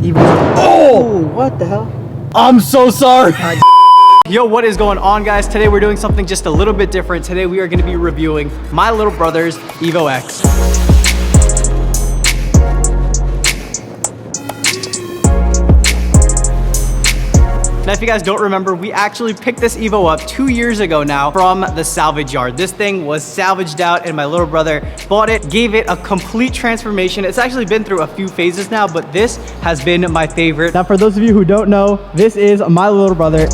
Evo. Oh! What the hell? I'm so sorry. Yo, what is going on, guys? Today we're doing something just a little bit different. Today we are going to be reviewing my little brother's Evo X. Now, if you guys don't remember, we actually picked this Evo up 2 years ago now from the salvage yard. This thing was salvaged out and my little brother bought it, gave it a complete transformation. It's actually been through a few phases now, but this has been my favorite. Now, for those of you who don't know, this is my little brother,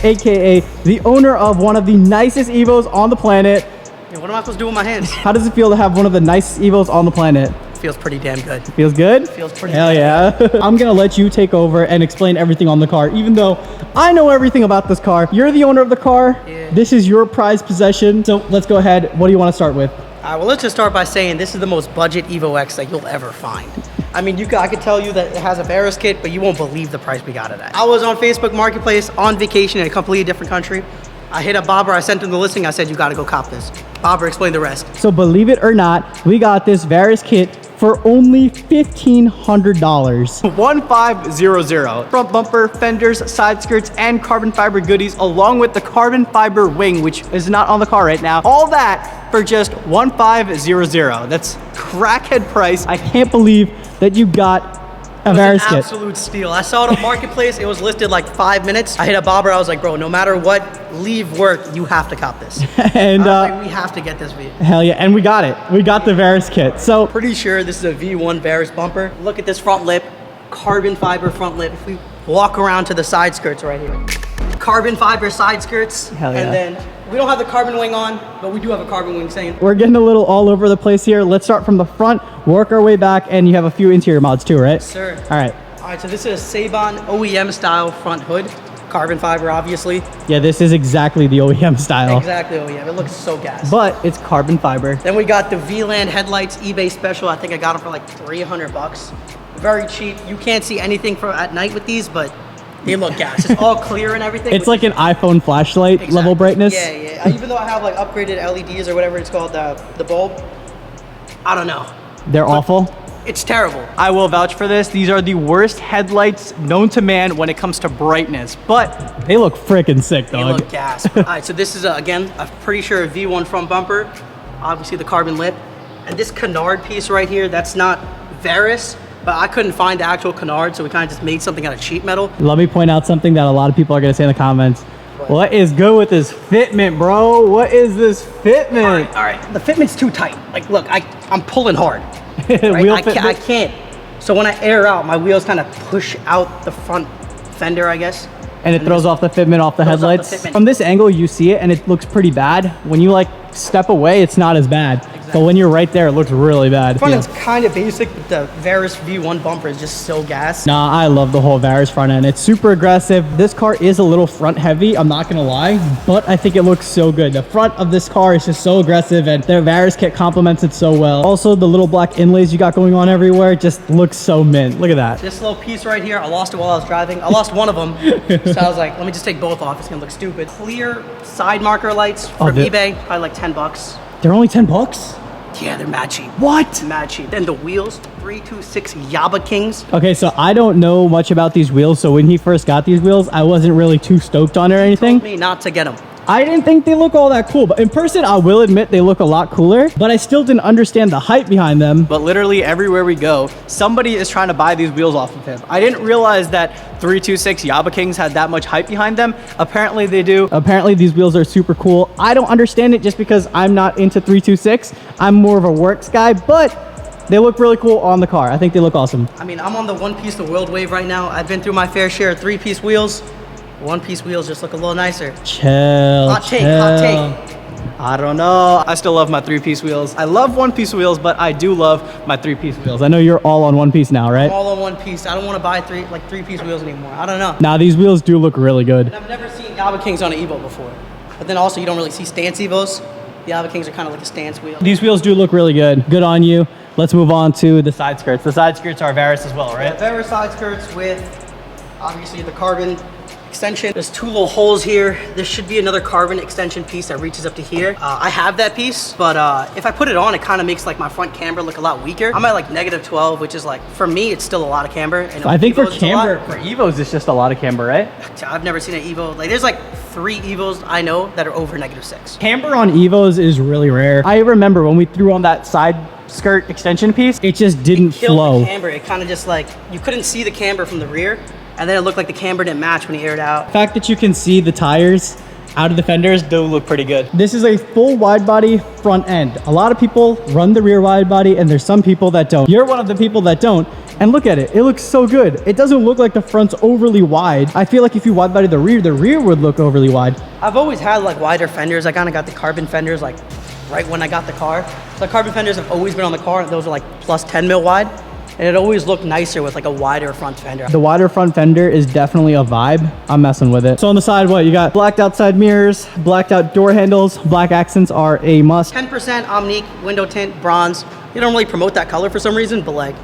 AKA the owner of one of the nicest Evos on the planet. Yeah, what am I supposed to do with my hands? How does it feel to have one of the nicest Evos on the planet? Feels pretty damn good. Feels good? Feels pretty Hell yeah. I'm gonna let you take over and explain everything on the car, even though I know everything about this car. You're the owner of the car. Yeah. This is your prized possession. So let's go ahead. What do you want to start with? All right, well, let's just start by saying this is the most budget Evo X that you'll ever find. I mean, I could tell you that it has a Barris kit, but you won't believe the price we got it at. I was on Facebook Marketplace on vacation in a completely different country. I hit up Bobber, I sent him the listing, I said, you gotta go cop this. Bobber explained the rest. So believe it or not, we got this Barris kit for only $1,500. 1500. Front bumper, fenders, side skirts, and carbon fiber goodies, along with the carbon fiber wing, which is not on the car right now. All that for just 1500. That's crackhead price. I can't believe that you got a Barris kit. Absolute steal. I saw it on Marketplace. It was listed like 5 minutes. I hit up Bobber. I was like, bro, no matter what, leave work, you have to cop this. And like, we have to get this vehicle. Hell yeah, and we got it. We got the Barris kit. So pretty sure this is a V1 Barris bumper. Look at this front lip, carbon fiber front lip. If we walk around to the side skirts right here, carbon fiber side skirts. Hell yeah. And then we don't have the carbon wing on, but we do have a carbon wing saying. We're getting a little all over the place here. Let's start from the front, work our way back, and you have a few interior mods too, right? Yes, sir. All right. All right, so this is a Saban OEM style front hood. Carbon fiber, obviously. Yeah, this is exactly the OEM style. Exactly OEM. It looks so gas. But it's carbon fiber. Then we got the VLAN headlights, eBay special. I think I got them for like 300 bucks. Very cheap. You can't see anything at night with these, but they look gas. It's all clear and everything. It's like an iPhone flashlight level brightness. Yeah, yeah. Even though I have like upgraded LEDs or whatever it's called, the bulb, I don't know. They're awful. It's terrible. I will vouch for this. These are the worst headlights known to man when it comes to brightness, but they look freaking sick, dog. They look gas. All right, so this is, again, I'm pretty sure a V1 front bumper. Obviously the carbon lip. And this canard piece right here, that's not Barris, but I couldn't find the actual canard, so we kind of just made something out of sheet metal. Let me point out something that a lot of people are going to say in the comments. What is good with this fitment, bro? What is this fitment? All right. The fitment's too tight. Like, look, I'm pulling hard. Right? I can't. So when I air out, my wheels kind of push out the front fender, I guess. And it throws off the fitment off the headlights. From this angle, you see it and it looks pretty bad. When you like step away, it's not as bad. Exactly. But when you're right there, it looks really bad. The front end's kind of basic, but the Barris V1 bumper is just so gas. Nah, I love the whole Barris front end. It's super aggressive. This car is a little front heavy, I'm not gonna lie, but I think it looks so good. The front of this car is just so aggressive and the Barris kit complements it so well. Also, the little black inlays you got going on everywhere just looks so mint. Look at that. This little piece right here, I lost it while I was driving. I lost one of them, so I was like, let me just take both off. It's gonna look stupid. Clear side marker lights from eBay, probably like 10 bucks. They're only 10 bucks? Yeah, they're mad cheap. What? Mad cheap. Then the wheels, 326 Yaba Kings. Okay, so I don't know much about these wheels, so when he first got these wheels, I wasn't really too stoked on it or anything. He told me not to get them. I didn't think they look all that cool, but in person, I will admit they look a lot cooler, but I still didn't understand the hype behind them. But literally everywhere we go, somebody is trying to buy these wheels off of him. I didn't realize that 326 Yaba Kings had that much hype behind them. Apparently they do. Apparently these wheels are super cool. I don't understand it just because I'm not into 326. I'm more of a works guy, but they look really cool on the car. I think they look awesome. I mean, I'm on the one-piece the world wave right now. I've been through my fair share of three-piece wheels. One-piece wheels just look a little nicer. Chill. Hot take, hot take. I don't know. I still love my three-piece wheels. I love one-piece wheels, but I do love my three-piece wheels. I know you're all on one piece now, right? I'm all on one piece. I don't want to buy three-piece wheels anymore. I don't know. Now these wheels do look really good. And I've never seen Yaba Kings on an Evo before. But then also you don't really see stance Evos. The Yaba Kings are kind of like a stance wheel. These wheels do look really good. Good on you. Let's move on to the side skirts. The side skirts are Barris as well, right? Yeah, Barris side skirts with obviously the carbon extension. There's 2 little holes here. There should be another carbon extension piece that reaches up to here. I have that piece, but if I put it on, it kind of makes like my front camber look a lot weaker. I'm at like -12, which is like, for me, it's still a lot of camber. And I think for Evos, camber, for Evos, it's just a lot of camber, right? I've never seen an Evo. Like there's like 3 Evos I know that are over -6. Camber on Evos is really rare. I remember when we threw on that side skirt extension piece, it just didn't flow. The camber, it kind of just like, you couldn't see the camber from the rear, and then it looked like the camber didn't match when you aired out. The fact that you can see the tires out of the fenders do look pretty good. This is a full wide body front end. A lot of people run the rear wide body, and there's some people that don't. You're one of the people that don't. And look at it, it looks so good. It doesn't look like the front's overly wide. I feel like if you wide body the rear would look overly wide. I've always had like wider fenders. I kind of got the carbon fenders like right when I got the car. So the carbon fenders have always been on the car, and those are like plus 10 mil wide. And it always looked nicer with like a wider front fender. The wider front fender is definitely a vibe. I'm messing with it. So on the side, what? You got blacked out side mirrors, blacked out door handles, black accents are a must. 10% Omnique window tint, bronze. You don't really promote that color for some reason, but like,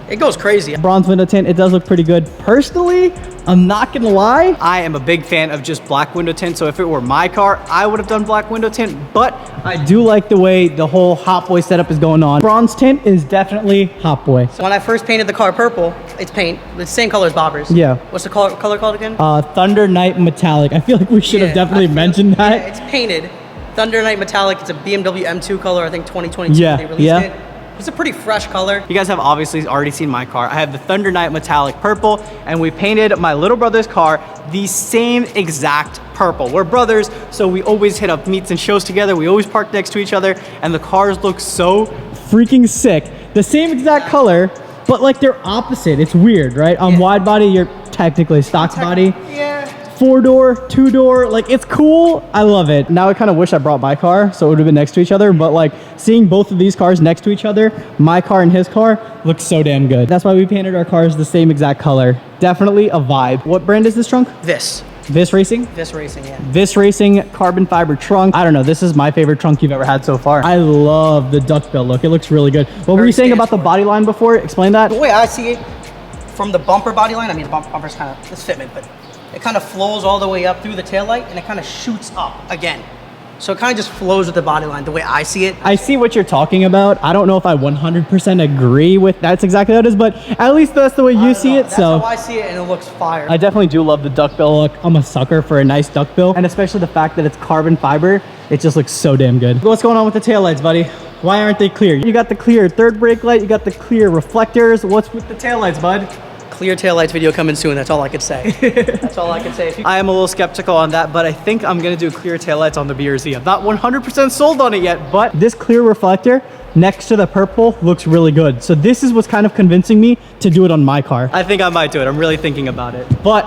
it goes crazy. Bronze window tint, it does look pretty good. Personally, I'm not gonna lie, I am a big fan of just black window tint. So if it were my car, I would have done black window tint, but I do like the way the whole Hot Boy setup is going on. Bronze tint is definitely Hot Boy. So when I first painted the car purple, it's paint, the same color as Bobbers. Yeah. What's the color called again? Thunder Night Metallic. I feel like we should have definitely mentioned that. Yeah, it's painted. Thunder Night Metallic, it's a BMW M2 color, I think 2022 they released it. It's a pretty fresh color. You guys have obviously already seen my car. I have the Thunder Night Metallic Purple, and we painted my little brother's car the same exact purple. We're brothers, so we always hit up meets and shows together. We always park next to each other, and the cars look so freaking sick. The same exact color, but like they're opposite. It's weird, right? On wide body, you're technically stock body. Yeah. 4-door, 2-door, like it's cool. I love it. Now I kind of wish I brought my car so it would have been next to each other, but like seeing both of these cars next to each other, my car and his car, looks so damn good. That's why we painted our cars the same exact color. Definitely a vibe. What brand is this trunk? Vis. Vis Racing? Vis Racing, yeah. Vis Racing carbon fiber trunk. I don't know, this is my favorite trunk you've ever had so far. I love the duckbill look. It looks really good. What were you saying about the body line before? Explain that. The way I see it, from the bumper body line, I mean the bumper's kind of, it's fitment, but it kind of flows all the way up through the taillight, and it kind of shoots up again. So it kind of just flows with the body line, the way I see it. I see what you're talking about. I don't know if I 100% agree with that's exactly what it is, but at least that's the way you see it. That's so how I see it, and it looks fire. I definitely do love the duckbill look. I'm a sucker for a nice duckbill, and especially the fact that it's carbon fiber. It just looks so damn good. What's going on with the taillights, buddy? Why aren't they clear? You got the clear third brake light, you got the clear reflectors. What's with the taillights, bud? Clear taillights video coming soon. That's all I could say. That's all I could say. I am a little skeptical on that, but I think I'm gonna do clear taillights on the BRZ. I'm not 100% sold on it yet, but this clear reflector next to the purple looks really good. So this is what's kind of convincing me to do it on my car. I think I might do it. I'm really thinking about it. But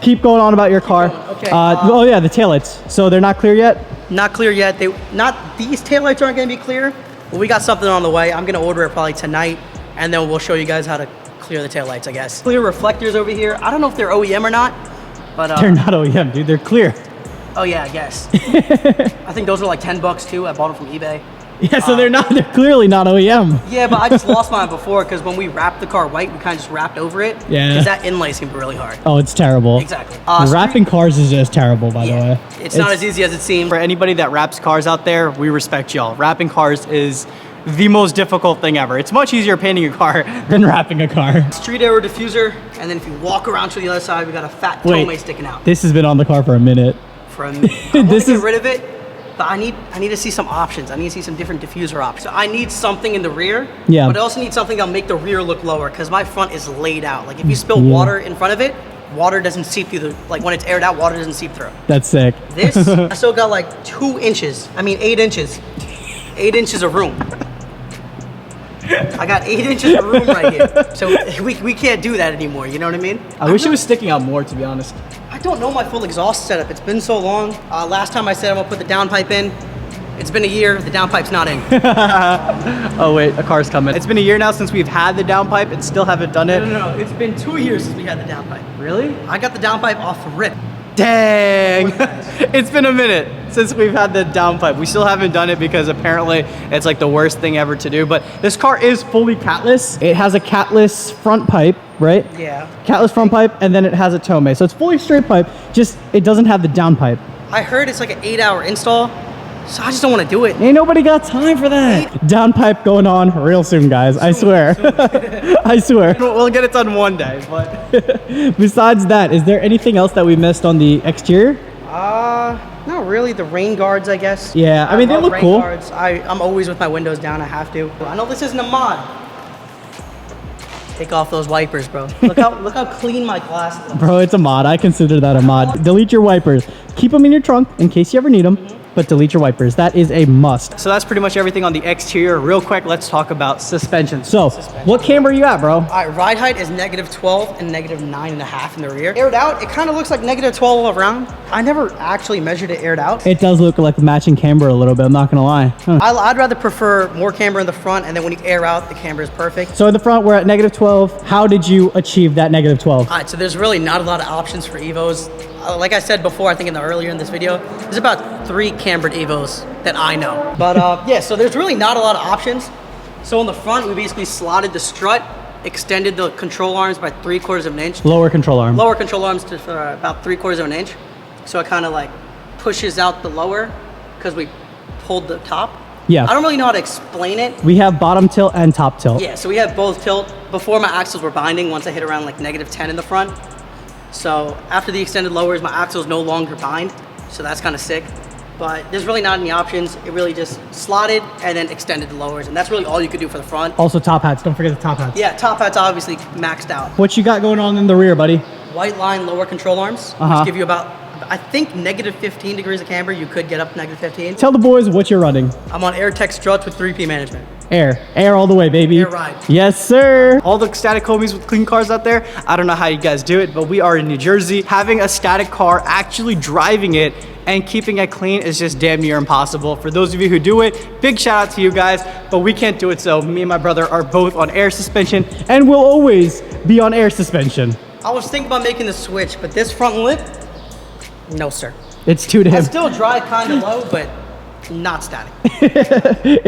keep going on about your car. Okay. Oh yeah, the taillights. So they're not clear yet? Not clear yet. These taillights aren't gonna be clear, but we got something on the way. I'm gonna order it probably tonight, and then we'll show you guys how to clear the taillights, I guess. Clear reflectors over here. I don't know if they're OEM or not, but they're not OEM, dude. They're clear. Oh yeah, I guess. I think those are like 10 bucks too. I bought them from eBay. Yeah, so they're clearly not OEM. Yeah, but I just lost mine before because when we wrapped the car white, we kind of just wrapped over it. Yeah. Because that inlay's gonna be really hard. Oh, it's terrible. Exactly. Wrapping cars is just terrible, by the way. It's not as easy as it seems. For anybody that wraps cars out there, we respect y'all. Wrapping cars is the most difficult thing ever. It's much easier painting a car than wrapping a car. Street air diffuser, and then if you walk around to the other side, we got a fat tome sticking out. This has been on the car for a minute. For a minute. I want to get rid of it, but I need to see some options. I need to see some different diffuser options. So I need something in the rear, but I also need something that'll make the rear look lower because my front is laid out. Like if you spill water in front of it, water doesn't seep through like when it's aired out, water doesn't seep through. That's sick. This, I still got like 2 inches. I mean 8 inches. 8 inches of room. I got 8 inches of room right here. So we can't do that anymore, you know what I mean? I wish it was sticking out more, to be honest. I don't know my full exhaust setup. It's been so long. Last time I said I'm gonna put the downpipe in. It's been a year, the downpipe's not in. Oh wait, a car's coming. It's been a year now since we've had the downpipe and still haven't done it. No, it's been 2 years since we had the downpipe. Really? I got the downpipe off the rip. Dang. It's been a minute since we've had the downpipe. We still haven't done it because apparently it's like the worst thing ever to do. But this car is fully catless. It has a catless front pipe, right? Yeah. Catless front pipe, and then it has a tome. So it's fully straight pipe, just it doesn't have the downpipe. I heard it's like an 8-hour install, so I just don't want to do it. Ain't nobody got time for that. Downpipe going on real soon, guys. I swear. I swear. We'll get it done one day, but besides that, is there anything else that we missed on the exterior? Not really. The rain guards, I guess. Yeah, I mean, they look rain cool. Guards. I'm always with my windows down. I have to. I know this isn't a mod. Take off those wipers, bro. Look how clean my glass looks. Bro, it's a mod. I consider that a mod. Delete your wipers. Keep them in your trunk in case you ever need them. But delete your wipers. That is a must. So that's pretty much everything on the exterior. Real quick, let's talk about suspension. So, what camber you at, bro? All right, ride height is -12 and -9.5 in the rear. Aired out, it kind of looks like -12 all around. I never actually measured it aired out. It does look like matching camber a little bit, I'm not gonna lie. Huh. I'd rather prefer more camber in the front, and then when you air out, the camber is perfect. So in the front, we're at -12. How did you achieve that -12? All right, so there's really not a lot of options for Evos. Like I said before, I think earlier in this video, there's about 3 cambered Evos that I know. But yeah, so there's really not a lot of options. So on the front, we basically slotted the strut, extended the control arms by 3/4 of an inch. Lower control arm. Lower control arms to about 3/4 of an inch. So it kind of like pushes out the lower because we pulled the top. Yeah. I don't really know how to explain it. We have bottom tilt and top tilt. Yeah, so we have both tilt. Before my axles were binding, once I hit around like -10 in the front. So after the extended lowers, my axles no longer bind. So that's kind of sick. But there's really not any options. It really just slotted and then extended the lowers. And that's really all you could do for the front. Also top hats, don't forget the top hats. Yeah, top hat's obviously maxed out. What you got going on in the rear, buddy? White line lower control arms, which give you about, I think, -15 degrees of camber. You could get up to -15. Tell the boys what you're running. I'm on AirTech struts with 3P management. Air all the way, baby. Air ride. Yes, sir. All the static homies with clean cars out there, I don't know how you guys do it, but we are in New Jersey. Having a static car, actually driving it and keeping it clean is just damn near impossible. For those of you who do it, big shout out to you guys, but we can't do it. So me and my brother are both on air suspension and will always be on air suspension. I was thinking about making the switch, but this front lip, no sir. It's too damn. I still drive kind of low, but not static.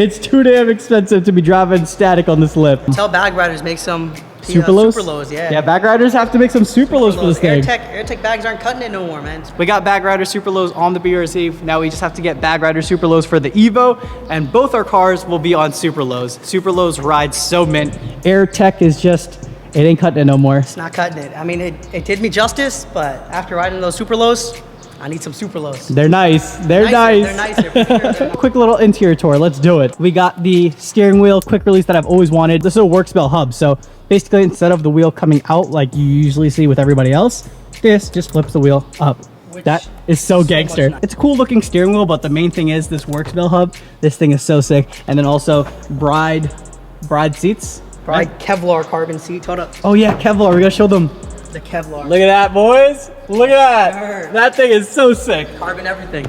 It's too damn expensive to be driving static on this lip. Tell bag riders make some super lows. Super lows, yeah. Yeah, bag riders have to make some super lows for this thing. AirTech bags aren't cutting it no more, man. We got bag rider super lows on the BRZ. Now we just have to get bag rider super lows for the Evo, and both our cars will be on super lows. Super lows ride so mint. AirTech is just, it ain't cutting it no more. It's not cutting it. I mean, it did me justice, but after riding those super lows, I need some super lows. They're nice. They're nice. They're nicer. For sure. They're Quick little interior tour. Let's do it. We got the steering wheel quick release that I've always wanted. This is a Worksbell hub. So basically, instead of the wheel coming out like you usually see with everybody else, this just flips the wheel up. That is so gangster. It's a cool looking steering wheel, but the main thing is this Worksbell hub. This thing is so sick. And then also bride seats. Bride Kevlar carbon seats. Hold up. Oh yeah, Kevlar. We're gonna show them. The Kevlar. Look at that, boys. Look at that. That thing is so sick. Carbon everything.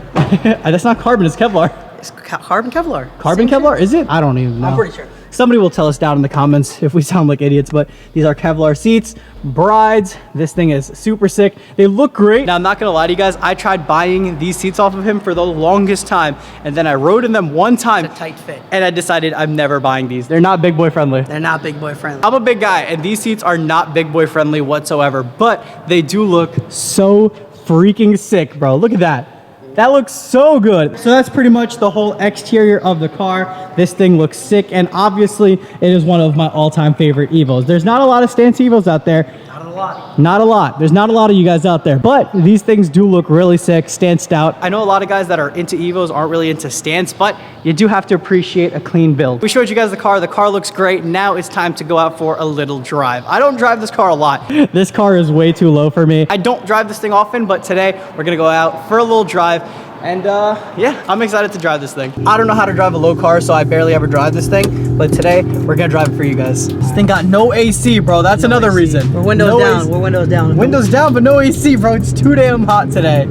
That's not carbon, it's Kevlar. It's carbon Kevlar. Carbon Kevlar? Is it? I don't even know. I'm pretty sure. Somebody will tell us down in the comments if we sound like idiots, but these are Kevlar seats, brides. This thing is super sick. They look great. Now, I'm not gonna lie to you guys. I tried buying these seats off of him for the longest time, and then I rode in them one time. It's a tight fit. And I decided I'm never buying these. They're not big boy friendly. They're not big boy friendly. I'm a big guy, and these seats are not big boy friendly whatsoever, but they do look so freaking sick, bro. Look at that. That looks so good. So that's pretty much the whole exterior of the car. This thing looks sick, and obviously it is one of my all-time favorite Evos. There's not a lot of stance Evos out there. Not a lot. Not a lot. There's not a lot of you guys out there, but these things do look really sick, stanced out. I know a lot of guys that are into Evos aren't really into stance, but you do have to appreciate a clean build. We showed you guys the car. The car looks great. Now it's time to go out for a little drive. I don't drive this car a lot. This car is way too low for me. I don't drive this thing often, but today we're gonna go out for a little drive. And yeah, I'm excited to drive this thing. I don't know how to drive a low car, so I barely ever drive this thing. But today, we're gonna drive it for you guys. This thing got no AC, bro. That's another AC. reason. We're windows down. We're windows down. Windows down, but no AC, bro. It's too damn hot today.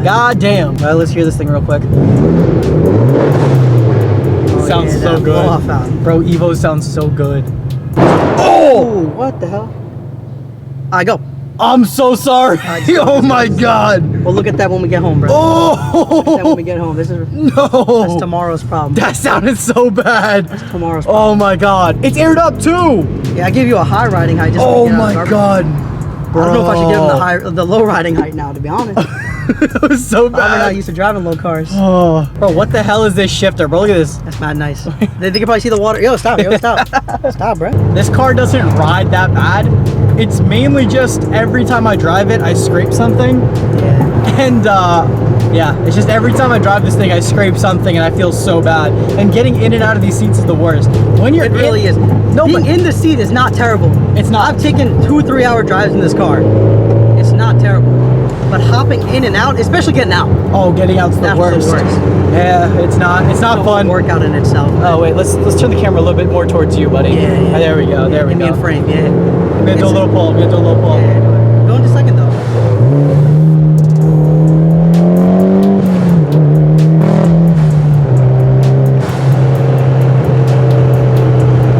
God damn. All right, let's hear this thing real quick. Sounds so good. Bro, Evo sounds so good. Oh! What the hell? I go. I'm so sorry. Oh my God. We'll look at that when we get home, bro. Oh. Look at that when we get home. This is that's tomorrow's problem. That sounded so bad. That's tomorrow's problem. Oh my God. It's aired up too. Yeah, I gave you a high riding height. Just Oh to get out my of garbage. God. Bro. I don't know if I should give him the low riding height now, to be honest. That was so I'm not bad. used to driving low cars. Oh. Bro, what the hell is this shifter, bro? Look at this. That's mad nice. They can probably see the water. Yo, stop. Yo, stop. Stop, bro. This car doesn't ride that bad. It's mainly just every time I drive it, I scrape something. Yeah. And yeah, it's just every time I drive this thing, I scrape something and I feel so bad. And getting in and out of these seats is the worst. When you're It really is. No, Being but in the seat is not terrible. It's not. I've taken 2-3 hour drives in this car. It's not terrible. But hopping in and out, especially getting out, Oh, getting out's the that's worst. the worst. Yeah, it's not fun. Workout in itself. Oh wait, let's turn the camera a little bit more towards you, buddy. Yeah, yeah. There we go. There we Give me go. in frame, yeah. I'm gonna do a little pull. I'm gonna do a little pull. Yeah, do it. Go in just a second though.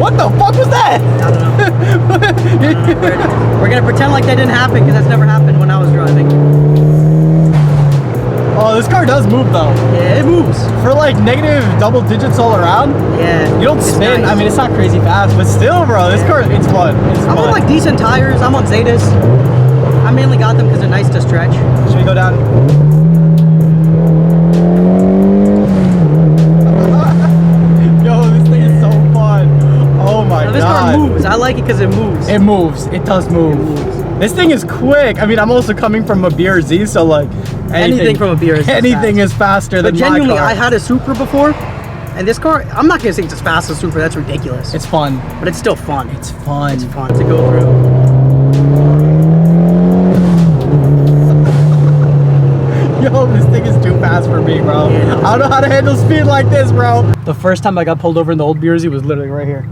What the fuck was that? I don't know. We're gonna pretend like that didn't happen because that's never happened when I was driving. Oh, this car does move though. Yeah, it moves. For like negative double digits all around. Yeah. You don't it's spin. nice. I mean, it's not crazy fast, but still, bro, this car, it's fun. It's I'm fun. on like decent tires. I'm on Zetas. I mainly got them because they're nice to stretch. Should we go down? Yo, this thing is so fun. Oh my Now, this God. car moves. I like it because it moves. It moves. It does move. moves. This thing is quick. I mean, I'm also coming from a BRZ, so like Anything from a BRZ is anything fast. is faster But than genuinely, my car. I had a Supra before, and this car, I'm not gonna say it's as fast as a Supra. That's ridiculous. It's fun. But it's still fun. It's fun. It's fun to go through. Yo, this thing is too fast for me, bro. Yeah, no. I don't know how to handle speed like this, bro. The first time I got pulled over in the old BRZ was literally right here.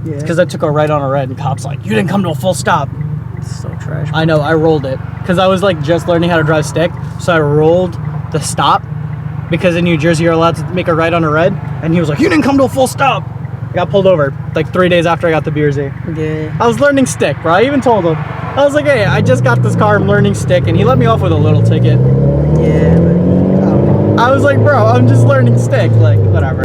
Yeah. Because I took a right on a red, and cops like, you didn't come to a full stop. It's so trash. I know, I rolled it. Because I was like just learning how to drive stick. So I rolled the stop. Because in New Jersey, you're allowed to make a right on a red. And he was like, you didn't come to a full stop. I got pulled over like 3 days after I got the BRZ. Yeah. I was learning stick, bro. I even told him. I was like, hey, I just got this car, I'm learning stick. And he let me off with a little ticket. Yeah, but I don't know. I was like, bro, I'm just learning stick. Like, whatever.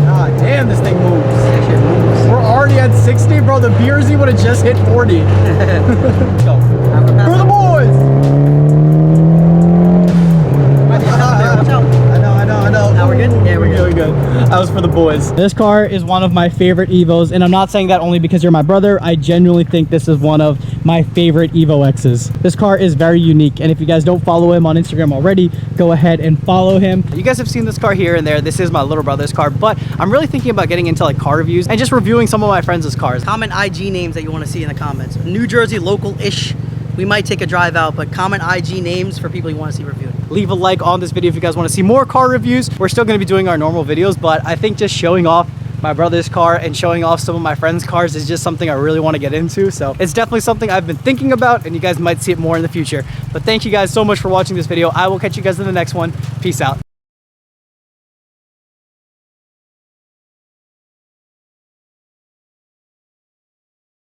Ah, damn, this thing moves. That shit moves. We're already at 60, bro. The BRZ would have just hit 40. Let's go. For the boys! Watch out. I know. Now we're good? Yeah, we're good. We're good. That was for the boys. This car is one of my favorite Evos, and I'm not saying that only because you're my brother. I genuinely think this is one of my favorite Evo X's. This car is very unique, and if you guys don't follow him on Instagram already, go ahead and follow him. You guys have seen this car here and there. This is my little brother's car, but I'm really thinking about getting into like car reviews and just reviewing some of my friends' cars. Comment IG names that you want to see in the comments. New Jersey local-ish. We might take a drive out, but comment IG names for people you want to see reviewed. Leave a like on this video if you guys want to see more car reviews. We're still going to be doing our normal videos, but I think just showing off my brother's car and showing off some of my friends' cars is just something I really want to get into. So it's definitely something I've been thinking about, and you guys might see it more in the future. But thank you guys so much for watching this video. I will catch you guys in the next one. Peace out.